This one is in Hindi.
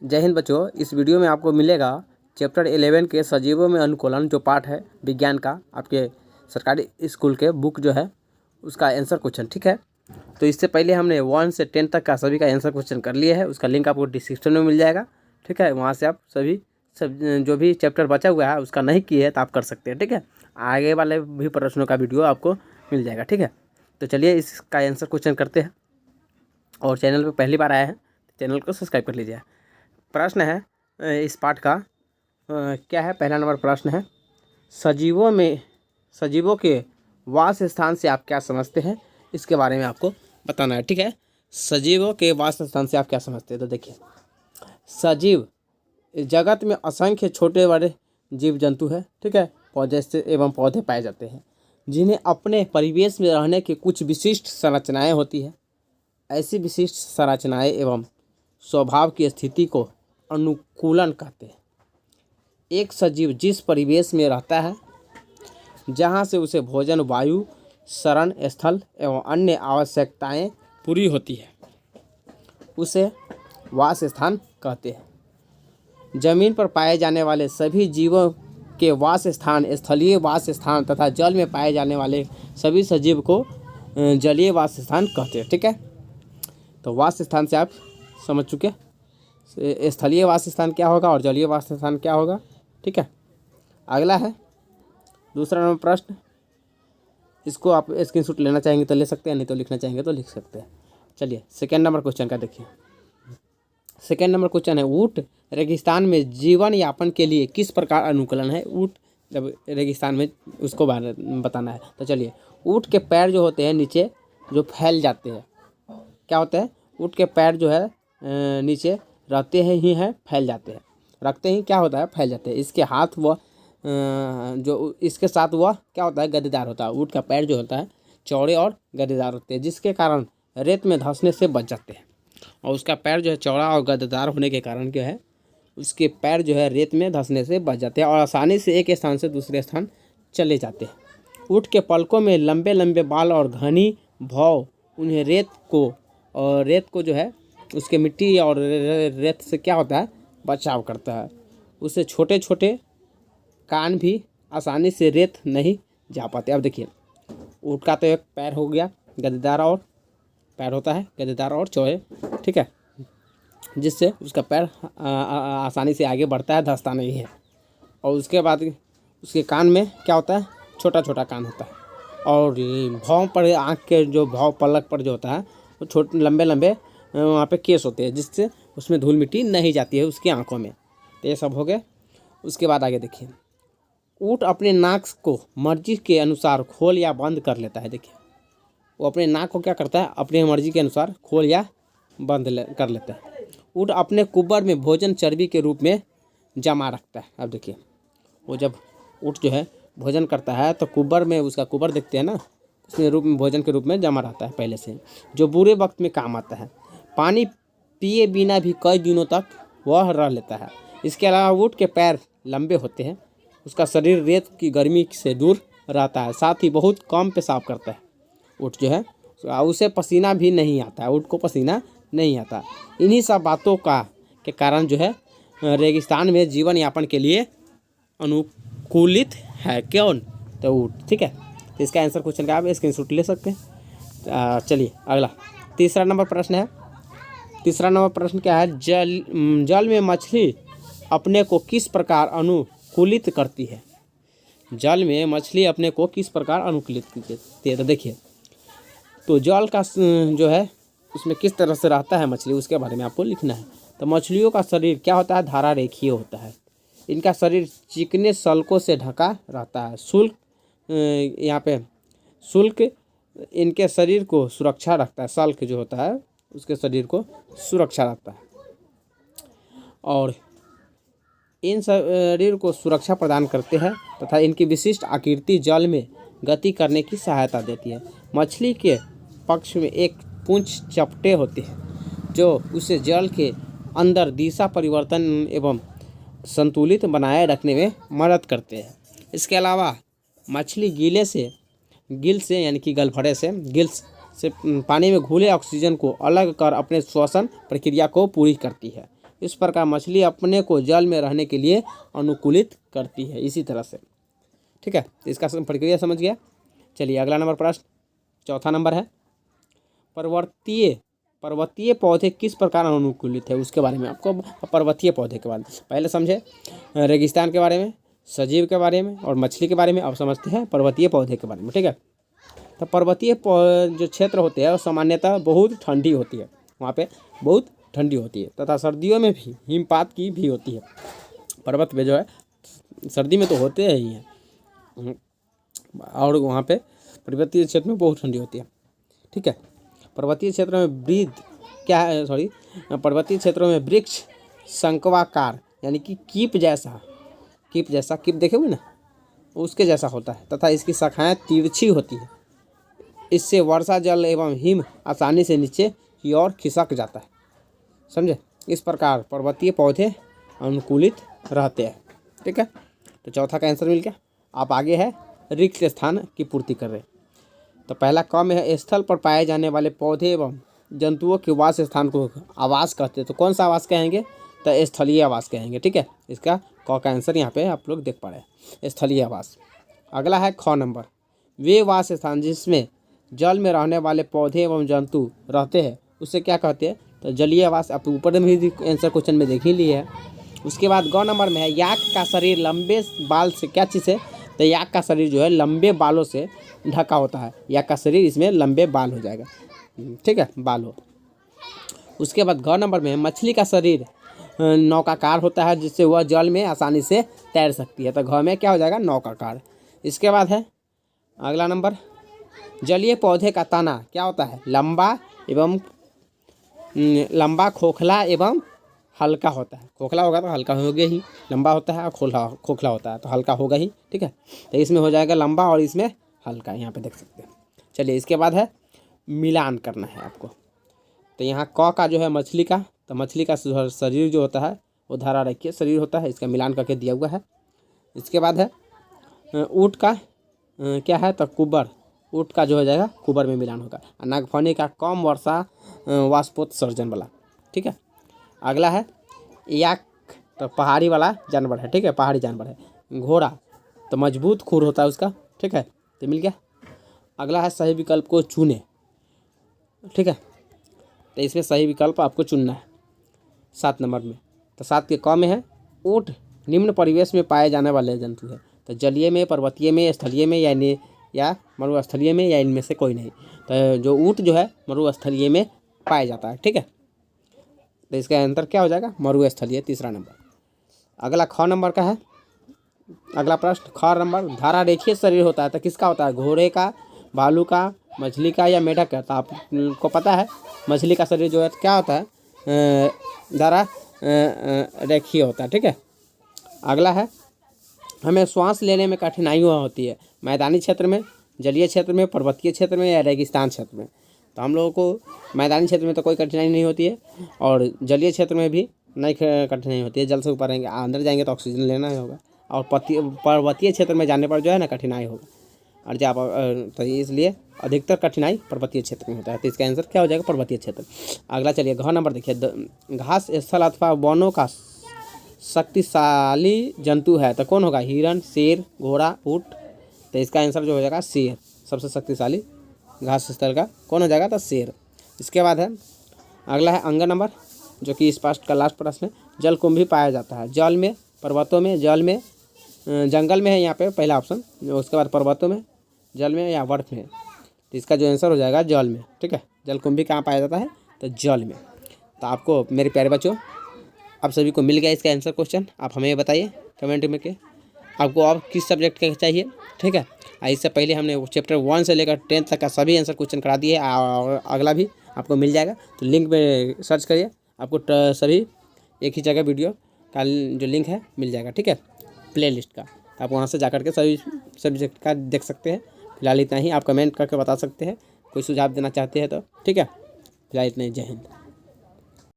जय हिंद बच्चों। इस वीडियो में आपको मिलेगा चैप्टर 11 के सजीवों में अनुकूलन जो पार्ट है विज्ञान का, आपके सरकारी स्कूल के बुक जो है उसका आंसर क्वेश्चन। ठीक है, तो इससे पहले हमने 1 से 10 तक का सभी का आंसर क्वेश्चन कर लिए है। उसका लिंक आपको डिस्क्रिप्शन में मिल जाएगा। ठीक है, वहाँ से आप सब जो भी चैप्टर बचा हुआ है उसका नहीं किए है तो आप कर सकते हैं। ठीक है, आगे वाले भी प्रश्नों का वीडियो आपको मिल जाएगा। ठीक है, तो चलिए इसका आंसर क्वेश्चन करते हैं। और चैनल पर पहली बार आया है तो चैनल को सब्सक्राइब कर लीजिए। प्रश्न है इस पाठ का क्या है, पहला नंबर प्रश्न है, सजीवों के वास स्थान से आप क्या समझते हैं, इसके बारे में आपको बताना है। ठीक है, सजीवों के वास स्थान से आप क्या समझते हैं। तो देखिए, सजीव जगत में असंख्य छोटे बड़े जीव जंतु है। ठीक है, पौधे से एवं पौधे पाए जाते हैं जिन्हें अपने परिवेश में रहने की कुछ विशिष्ट संरचनाएं होती है। ऐसी विशिष्ट संरचनाएं एवं स्वभाव की स्थिति को अनुकूलन कहते हैं। एक सजीव जिस परिवेश में रहता है जहाँ से उसे भोजन, वायु, शरण स्थल एवं अन्य आवश्यकताएं पूरी होती है उसे वास स्थान कहते हैं। जमीन पर पाए जाने वाले सभी जीवों के वास स्थान स्थलीय वास स्थान तथा जल में पाए जाने वाले सभी सजीव को जलीय वास स्थान कहते हैं। ठीक है, तो वास स्थान से आप समझ चुके, स्थलीय वास स्थान क्या होगा और जलीय वास स्थान क्या होगा। ठीक है, अगला है दूसरा नंबर प्रश्न। इसको आप स्क्रीनशॉट लेना चाहेंगे तो ले सकते हैं, नहीं तो लिखना चाहेंगे तो लिख सकते हैं। चलिए सेकेंड नंबर क्वेश्चन का देखिए। सेकेंड नंबर क्वेश्चन है, ऊँट रेगिस्तान में जीवन यापन के लिए किस प्रकार अनुकूलन है। ऊँट जब रेगिस्तान में उसको बताना है। तो चलिए, ऊँट के पैर जो होते हैं नीचे जो फैल जाते हैं, क्या होते हैं, ऊँट के पैर जो है नीचे रहते हैं ही हैं, फैल जाते हैं, रखते ही क्या होता है, फैल जाते हैं। इसके हाथ वह जो इसके साथ वह क्या होता है, गद्देदार होता है। ऊँट का पैर जो होता है चौड़े और गद्देदार होते हैं, जिसके कारण रेत में धंसने से बच जाते हैं। और उसका पैर जो है चौड़ा और गद्देदार होने के कारण क्या है, उसके पैर जो है रेत में धंसने से बच जाते हैं और आसानी से एक स्थान से दूसरे स्थान चले जाते हैं। ऊँट के पलकों में लंबे लंबे बाल और घनी भौं उन्हें रेत को जो है उसके मिट्टी और रेत से क्या होता है, बचाव करता है। उससे छोटे छोटे कान भी आसानी से रेत नहीं जा पाते। अब देखिए, ऊँट का तो एक पैर हो गया गद्देदार, और पैर होता है गद्देदार और चौड़े। ठीक है, जिससे उसका पैर आसानी से आगे बढ़ता है, धंसता नहीं है। और उसके बाद उसके कान में क्या होता है, छोटा छोटा कान होता है। और भौं पर, आँख के जो भौं पलक पर जो होता है वो छोटे लंबे लंबे वहाँ पे केस होते हैं, जिससे उसमें धूल मिट्टी नहीं जाती है उसकी आंखों में। तो ये सब हो गए। उसके बाद आगे देखिए, ऊँट अपने नाक को मर्जी के अनुसार खोल या बंद कर लेता है। देखिए, वो अपने नाक को क्या करता है, अपनी मर्जी के अनुसार खोल या बंद कर लेता है। ऊँट अपने कुब्बर में भोजन चर्बी के रूप में जमा रखता है। अब देखिए, वो जब ऊँट जो है भोजन करता है तो कुब्बर में, उसका कुब्बर देखते हैं ना, उसमें रूप में भोजन के रूप में जमा रहता है पहले से, जो बुरे वक्त में काम आता है। पानी पिए बिना भी कई दिनों तक वह रह लेता है। इसके अलावा ऊँट के पैर लंबे होते हैं, उसका शरीर रेत की गर्मी से दूर रहता है, साथ ही बहुत कम पेशाब करता है। ऊँट जो है उसे पसीना भी नहीं आता है, ऊँट को पसीना नहीं आता। इन्हीं सब बातों के कारण जो है रेगिस्तान में जीवन यापन के लिए अनुकूलित है। कौन, तो ऊँट। ठीक है, तो इसका आंसर क्वेश्चन का आप स्क्रीनशॉट ले सकते हैं। चलिए अगला तीसरा नंबर प्रश्न है। तीसरा नंबर प्रश्न क्या है, जल में मछली अपने को किस प्रकार अनुकूलित करती है। जल में मछली अपने को किस प्रकार अनुकूलित करती है। तो देखिए, तो जल का जो है उसमें किस तरह से रहता है मछली, उसके बारे में आपको लिखना है। तो मछलियों का शरीर क्या होता है, धारा रेखीय होता है। इनका शरीर चिकने सल्कों से ढका रहता है। यहाँ पे शुल्क इनके शरीर को सुरक्षा रखता है। सल्क जो होता है उसके शरीर को सुरक्षा रखता है और इन शरीर को सुरक्षा प्रदान करते हैं तथा इनकी विशिष्ट आकृति जल में गति करने की सहायता देती है। मछली के पक्ष में एक पूंछ चपटे होते हैं जो उसे जल के अंदर दिशा परिवर्तन एवं संतुलित बनाए रखने में मदद करते हैं। इसके अलावा मछली गिल से यानी कि गलफड़े से, गिल्स से पानी में घुले ऑक्सीजन को अलग कर अपने श्वसन प्रक्रिया को पूरी करती है। इस प्रकार मछली अपने को जल में रहने के लिए अनुकूलित करती है इसी तरह से। ठीक है, तो इसका प्रक्रिया समझ गया। चलिए अगला नंबर प्रश्न, चौथा नंबर है, पर्वतीय पौधे किस प्रकार अनुकूलित है उसके बारे में आपको, पर्वतीय पौधे के बारे में पहले समझे, रेगिस्तान के बारे में, सजीव के बारे में और मछली के बारे में। अब समझते हैं पर्वतीय पौधे के बारे में। ठीक है, तो पर्वतीय जो क्षेत्र होते हैं वो सामान्यतः बहुत ठंडी होती है, वहाँ पे बहुत ठंडी होती है तथा सर्दियों में भी हिमपात की भी होती है। पर्वत पे जो है सर्दी में तो होते ही हैं और वहाँ पे पर्वतीय क्षेत्र में बहुत ठंडी होती है। ठीक है, पर्वतीय क्षेत्र में पर्वतीय क्षेत्रों में वृक्ष शंक्वाकार यानी कि कीप जैसा कीप देखे हुए ना, उसके जैसा होता है तथा इसकी शाखाएं तिरछी होती है। इससे वर्षा जल एवं हिम आसानी से नीचे की ओर खिसक जाता है। समझे, इस प्रकार पर्वतीय पौधे अनुकूलित रहते हैं। ठीक है, तो चौथा का आंसर मिल गया। आप आगे है रिक्त स्थान की पूर्ति कर रहे। तो पहला क में है, स्थल पर पाए जाने वाले पौधे एवं जंतुओं के वास स्थान को आवास कहते हैं। तो कौन सा आवास कहेंगे, तो स्थलीय आवास कहेंगे। ठीक है, इसका क का आंसर यहाँ पे आप लोग देख पा रहे हैं, स्थलीय आवास। अगला है ख नंबर, वे वास स्थान जिसमें जल में रहने वाले पौधे एवं जंतु रहते हैं उसे क्या कहते हैं, तो जलीय आवास। आप ऊपर में भी आंसर क्वेश्चन में देख ही लिए है। उसके बाद ग नंबर में है, याक का शरीर लंबे बाल से, क्या चीज़ है, तो याक का शरीर जो है लंबे बालों से ढका होता है। याक का शरीर, इसमें लंबे बाल हो जाएगा। ठीक है, बाल हो। उसके बाद घ नंबर में है, मछली का शरीर नौकाकार होता है जिससे वह जल में आसानी से तैर सकती है। तो घ में क्या हो जाएगा, नौकाकार। इसके बाद है अगला नंबर, जलीय पौधे का तना क्या होता है, लंबा खोखला एवं हल्का होता है। खोखला होगा तो हल्का होगा ही, लंबा होता है और खोखला होता है तो हल्का होगा ही। ठीक है, तो इसमें हो जाएगा लंबा और इसमें हल्का, यहाँ पे देख सकते हैं। चलिए इसके बाद है मिलान करना है आपको। तो यहाँ क का जो है मछली का, तो मछली का शरीर जो होता है वो धारा रेखीय शरीर होता है, इसका मिलान करके दिया हुआ है। इसके बाद है ऊँट का क्या है, तो कुबर, ऊँट का जो हो जाएगा कुबर में मिलान होगा। नागफनी का कम वर्षा वाष्पोत्सर्जन वाला। ठीक है, अगला है याक, तो पहाड़ी वाला जानवर है। ठीक है, पहाड़ी जानवर है। घोड़ा, तो मजबूत खुर होता है उसका। ठीक है, तो मिल गया। अगला है सही विकल्प को चुने। ठीक है, तो इसमें सही विकल्प आपको चुनना है 7 नंबर में। तो 7 के क में है, ऊँट निम्न परिवेश में पाए जाने वाले जंतु है। तो जलीय में, पर्वतीय में, स्थलीय में या मरुस्थलीय में, या इनमें से कोई नहीं। तो जो ऊँट जो है मरुस्थलीय में पाया जाता है। ठीक है, तो इसका आंसर क्या हो जाएगा, मरुस्थलीय, तीसरा नंबर। अगला ख नंबर का है अगला प्रश्न। ख नंबर, धारा रेखीय शरीर होता है तो किसका होता है, घोड़े का, भालू का, मछली का या मेढक का। तो आपको पता है मछली का शरीर जो है क्या होता है, धारा रेखीय होता है। ठीक है, अगला है, हमें श्वास लेने में कठिनाई होती है मैदानी क्षेत्र में, जलीय क्षेत्र में, पर्वतीय क्षेत्र में या रेगिस्तान क्षेत्र में। तो हम लोगों को मैदानी क्षेत्र में तो कोई कठिनाई नहीं होती है और जलीय क्षेत्र में भी नहीं कठिनाई होती है। जल से ऊपर रहेंगे, अंदर जाएंगे तो ऑक्सीजन लेना ही होगा, और पर्वतीय क्षेत्र में जाने पर जो है ना कठिनाई होगा। और जब तो इसलिए अधिकतर कठिनाई पर्वतीय क्षेत्र में होता है। तो इसका आंसर क्या हो जाएगा, पर्वतीय क्षेत्र। अगला चलिए घ नंबर देखिए, घास स्थल अथवा वनों का शक्तिशाली जंतु है तो कौन होगा, हिरण, शेर, घोड़ा, ऊँट। तो इसका आंसर जो हो जाएगा शेर, सबसे शक्तिशाली घास स्थल का कौन हो जाएगा, तो शेर। इसके बाद है अगला है अंग नंबर, जो कि इस पास्ट का लास्ट प्रश्न है। जलकुंभी पाया जाता है जल में, पर्वतों में, जल में, जंगल में है यहाँ पे पहला ऑप्शन। उसके बाद पर्वतों में, जल में या बर्फ में। तो इसका जो आंसर हो जाएगा जल में। ठीक है, जलकुंभी कहाँ पाया जाता है, तो जल में। तो आपको मेरे प्यारे बच्चों, आप सभी को मिल गया इसका आंसर क्वेश्चन। आप हमें बताइए कमेंट में कि आपको अब किस सब्जेक्ट का चाहिए। ठीक है, इससे पहले हमने चैप्टर 1 से लेकर 10 तक का सभी आंसर क्वेश्चन करा दिए और अगला भी आपको मिल जाएगा। तो लिंक में सर्च करिए, आपको सभी एक ही जगह वीडियो का जो लिंक है मिल जाएगा। ठीक है, प्ले लिस्ट का। तो आप वहाँ से जा के सभी सब्जेक्ट का देख सकते हैं। फिलहाल इतना ही, आप कमेंट करके बता सकते हैं कोई सुझाव देना चाहते हैं तो। ठीक है, फिलहाल इतना ही, जय हिंद।